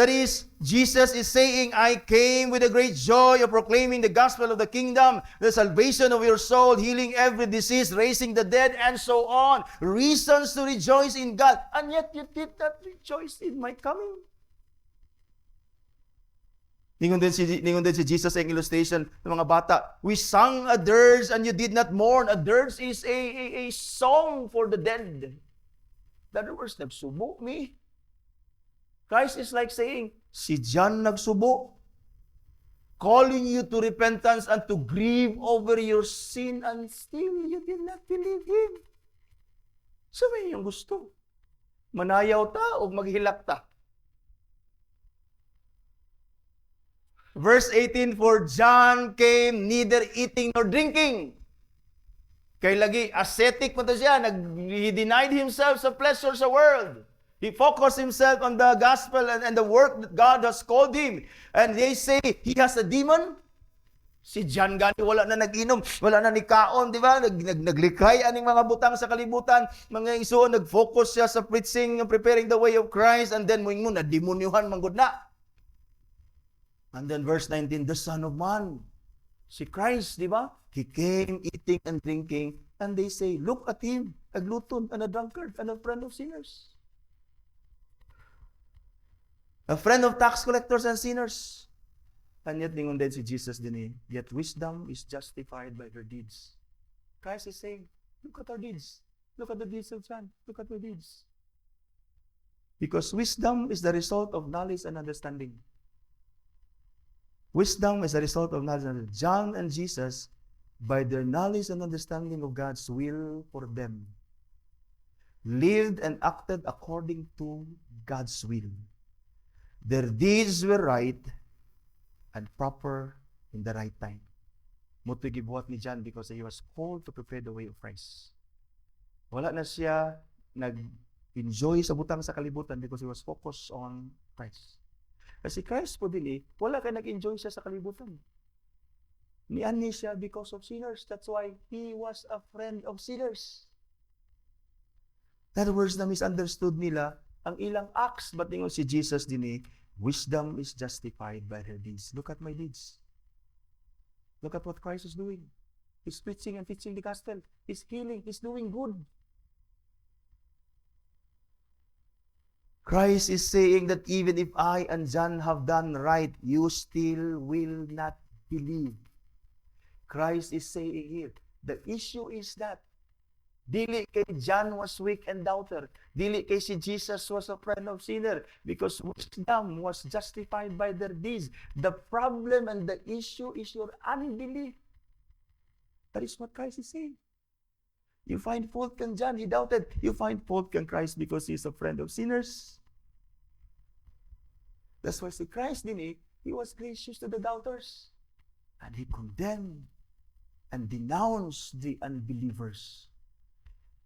[SPEAKER 1] That is, Jesus is saying, I came with a great joy of proclaiming the gospel of the kingdom, the salvation of your soul, healing every disease, raising the dead, and so on. Reasons to rejoice in God. And yet you did not rejoice in my coming. Ningon din si Jesus ang illustration ng mga bata. We sang a dirge and you did not mourn. A dirge is a song for the dead. In other words, nagsubo me. Christ is like saying, si John nagsubo, calling you to repentance and to grieve over your sin, and still you did not believe him. So may yung gusto. Manayaw ta o maghilak ta. Verse 18, for John came neither eating nor drinking. Kay lagi, ascetic mo to siya. He denied himself sa pleasures sa world. He focused himself on the gospel and the work that God has called him. And they say, he has a demon. Si John gani, wala na nag-inom, wala na ni kaon, di ba? Naglikhay aning mga butang sa kalibutan. Mga isuon, nag-focus siya sa preaching, preparing the way of Christ, and then mo na demonyuhan manggod na. And then verse 19, the Son of Man, si Christ, di ba? He came eating and drinking, and they say, look at him, a glutton and a drunkard and a friend of sinners. A friend of tax collectors and sinners. And yet, ningon din si Jesus din eh, yet wisdom is justified by her deeds. Christ is saying, look at our deeds. Look at the deeds of John. Look at my deeds. Because wisdom is the result of knowledge and understanding. Wisdom is a result of knowledge and understanding. John and Jesus, by their knowledge and understanding of God's will for them, lived and acted according to God's will. Their deeds were right and proper in the right time. Muto'y gibuhat ni John because he was called to prepare the way of Christ. Wala na siya nag-enjoy sa butang sa kalibutan because he was focused on Christ. Kasi Christ po din wala ka nag-enjoy siya sa kalibutan. Niani siya because of sinners. That's why he was a friend of sinners. In other words, na misunderstood nila ang ilang acts. But ningon si Jesus din wisdom is justified by her deeds. Look at my deeds. Look at what Christ is doing. He's preaching and teaching the gospel. He's healing. He's doing good. Christ is saying that even if I and John have done right, you still will not believe. Christ is saying here, the issue is that dili kay John was weak and doubter. Dili kay si Jesus was a friend of sinner because wisdom was justified by their deeds. The problem and the issue is your unbelief. That is what Christ is saying. You find fault in John, he doubted. You find fault in Christ because he's a friend of sinners. That's why si Christ din he was gracious to the doubters. And he condemned and denounced the unbelievers.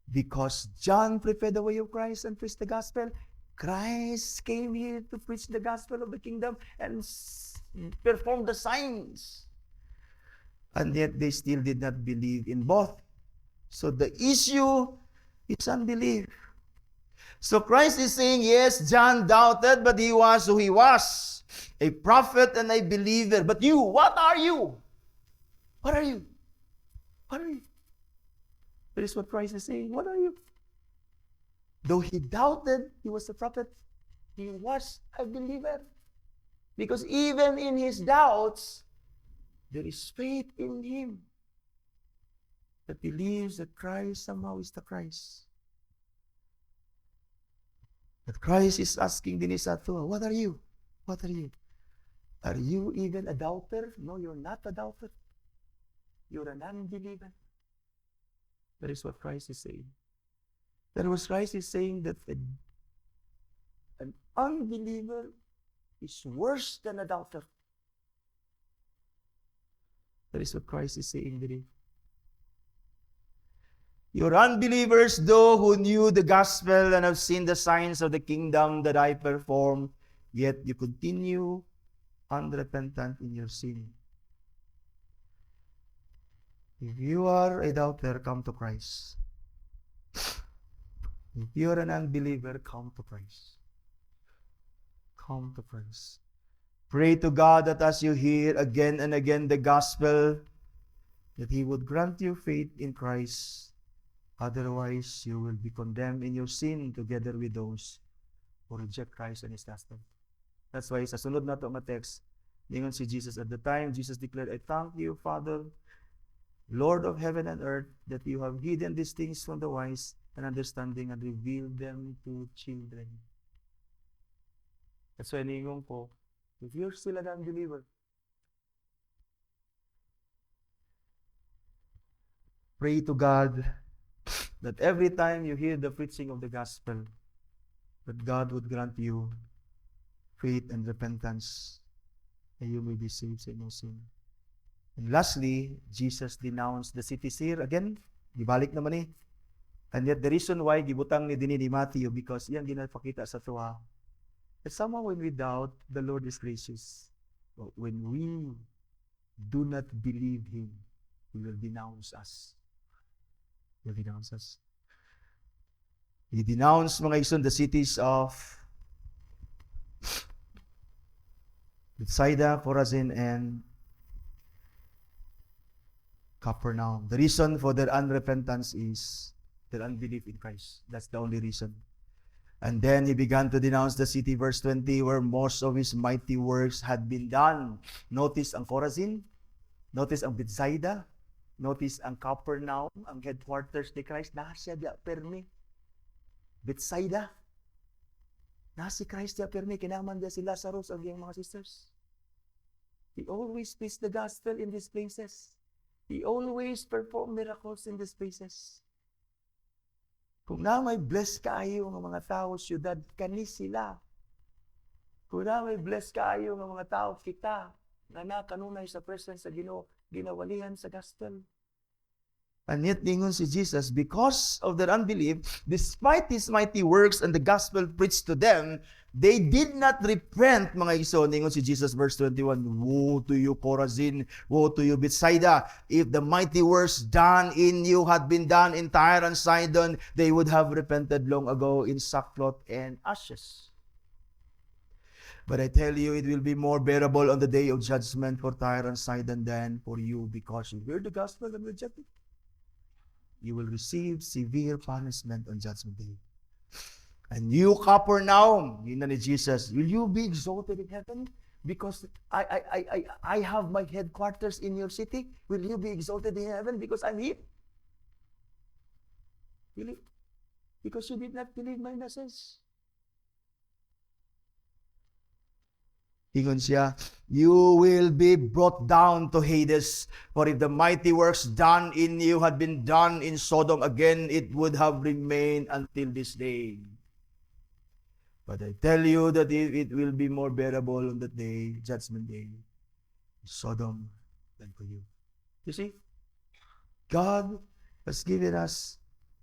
[SPEAKER 1] Because John prepared the way of Christ and preached the gospel, Christ came here to preach the gospel of the kingdom and perform the signs. And yet they still did not believe in both. So the issue is unbelief. So Christ is saying, yes, John doubted, but he was who he was. A prophet and a believer. But you, what are you? What are you? What are you? That is what Christ is saying. What are you? Though he doubted, he was a prophet. He was a believer. Because even in his doubts, there is faith in him that believes that Christ somehow is the Christ. That Christ is asking din sa ato, what are you? What are you? Are you even a doubter? No, you're not a doubter. You're an unbeliever. That is what Christ is saying. That was Christ is saying that an unbeliever is worse than a doubter. That is what Christ is saying today. You're unbelievers, though, who knew the gospel and have seen the signs of the kingdom that I perform, yet you continue unrepentant in your sin. If you are a doubter, come to Christ. If you are an unbeliever, come to Christ. come to Christ. Pray to God that as you hear again and again the gospel, that He would grant you faith in Christ. Otherwise, you will be condemned in your sin together with those who reject Christ and His gospel. That's why sa sunod na to nga text, ningon si Jesus, at the time, Jesus declared, I thank you, Father, Lord of heaven and earth, that you have hidden these things from the wise and understanding and revealed them to children. That's why ningon ko, if you're still an unbeliever, pray to God that every time you hear the preaching of the gospel, that God would grant you faith and repentance, and you may be saved sa inyong sin. And lastly, Jesus denounced the cities here. Again, gibalik naman eh. And yet the reason why gibutang ni dinhi ni Matthew, because iyan ginapakita sa tuwa, that somehow when we doubt, the Lord is gracious. But when we do not believe Him, He will denounce us. He will denounce us. He denounced, mga ison, the cities of Bethsaida, Chorazin, and Capernaum. The reason for their unrepentance is their unbelief in Christ. That's the only reason. And then He began to denounce the city, verse 20, where most of His mighty works had been done. Notice ang Chorazin, notice ang Bethsaida, notice ang Capernaum, ang headquarters ni Christ, nasa diya permi. Bethsaida, nasa si Christ diya permi, kinaman diya si Lazarus ang iyang mga sisters. He always preached the gospel in these places. He always performed miracles in these places. Kung na may bless kaayo ng mga tao, siyudad, kani sila. Kung na may bless kaayo ng mga tao, kita, na nakanunay sa presence sa Ginoo, ginawalihan sa gospel. And yet, ningon si Jesus, because of their unbelief, despite His mighty works and the gospel preached to them, they did not repent, mga iso. Ningon si Jesus, verse 21, woe to you, Chorazin, woe to you, Bethsaida. If the mighty works done in you had been done in Tyre and Sidon, they would have repented long ago in sackcloth and ashes. But I tell you, it will be more bearable on the day of judgment for Tyre and Sidon than for you, because you heard the gospel and rejected it. You will receive severe punishment on judgment day. And you, Capernaum, yun na ni Jesus, will you be exalted in heaven? Because I have my headquarters in your city. Will you be exalted in heaven because I'm here? Really? Because you did not believe my message. Ingon siya, you will be brought down to Hades, for if the mighty works done in you had been done in Sodom, again it would have remained until this day. But I tell you that it will be more bearable on that day, judgment day, in Sodom than for you. You see, God has given us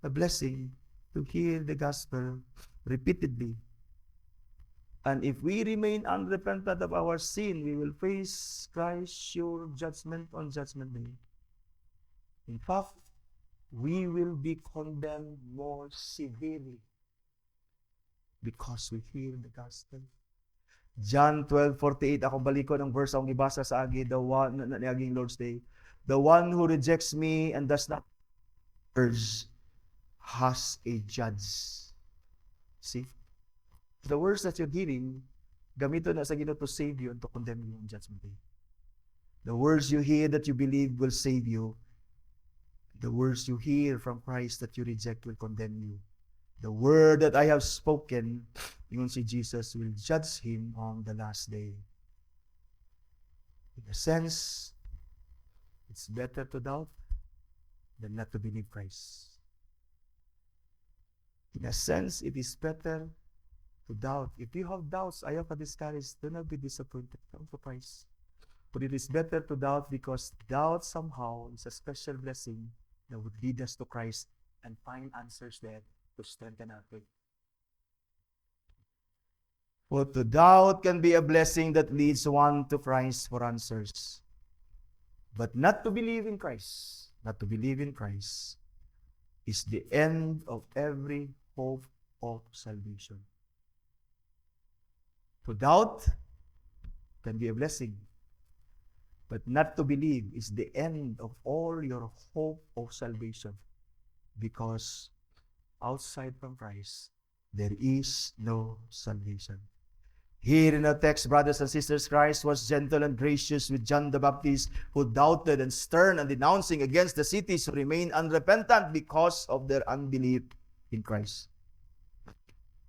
[SPEAKER 1] a blessing to hear the gospel repeatedly. And if we remain unrepentant of our sin, we will face Christ's sure judgment on judgment day. In fact, we will be condemned more severely because we hear the gospel. John 12:48, ako balikon ang verse akong ibasa sa agi, the one na aging Lord's Day. The one who rejects me and does not urge has a judge. See? The words that you're hearing, gamito na sa Ginoo to save you and to condemn you on judgment day. The words you hear that you believe will save you. The words you hear from Christ that you reject will condemn you. The word that I have spoken, ingon si Jesus, will judge him on the last day. In a sense, it's better to doubt than not to believe Christ. In a sense, it is better to doubt. If you have doubts, ayaw ka discouraged, do not be disappointed. Come to Christ. But it is better to doubt because doubt somehow is a special blessing that would lead us to Christ and find answers there to strengthen our faith. For to doubt can be a blessing that leads one to Christ for answers. But not to believe in Christ, is the end of every hope of salvation. To doubt can be a blessing. But not to believe is the end of all your hope of salvation. Because outside from Christ, there is no salvation. Here in the text, brothers and sisters, Christ was gentle and gracious with John the Baptist, who doubted and stern and denouncing against the cities who remained unrepentant because of their unbelief in Christ.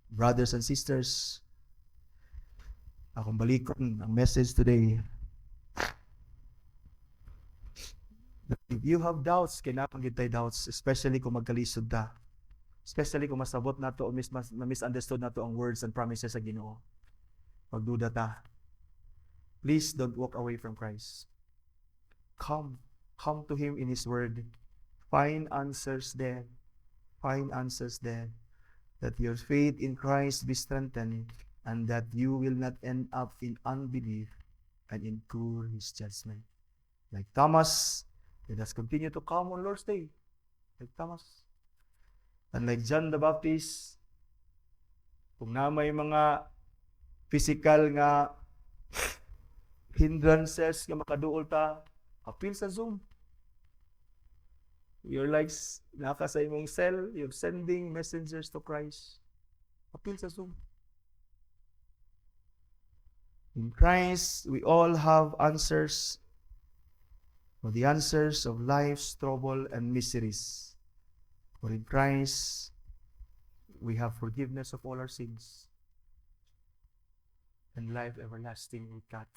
[SPEAKER 1] Brothers and sisters, akong balikon ang message today. If you have doubts, kailangan tayo doubts, especially kung magkalisod ta. Especially kung masabot na to o misunderstood na to ang words and promises sa Ginoo. Pagduda ta. Please don't walk away from Christ. Come to Him in His Word. Find answers there. Find answers there. That your faith in Christ be strengthened, and that you will not end up in unbelief and incur His judgment. Like Thomas, let us continue to come on Lord's Day. Like Thomas. And like John the Baptist, kung na may mga physical nga hindrances nga makaduol ta, appeal sa Zoom. You're like naka sa imong cell, you're sending messengers to Christ. Appeal sa Zoom. In Christ, we all have answers for the answers of life's trouble and miseries. For in Christ, we have forgiveness of all our sins and life everlasting with God.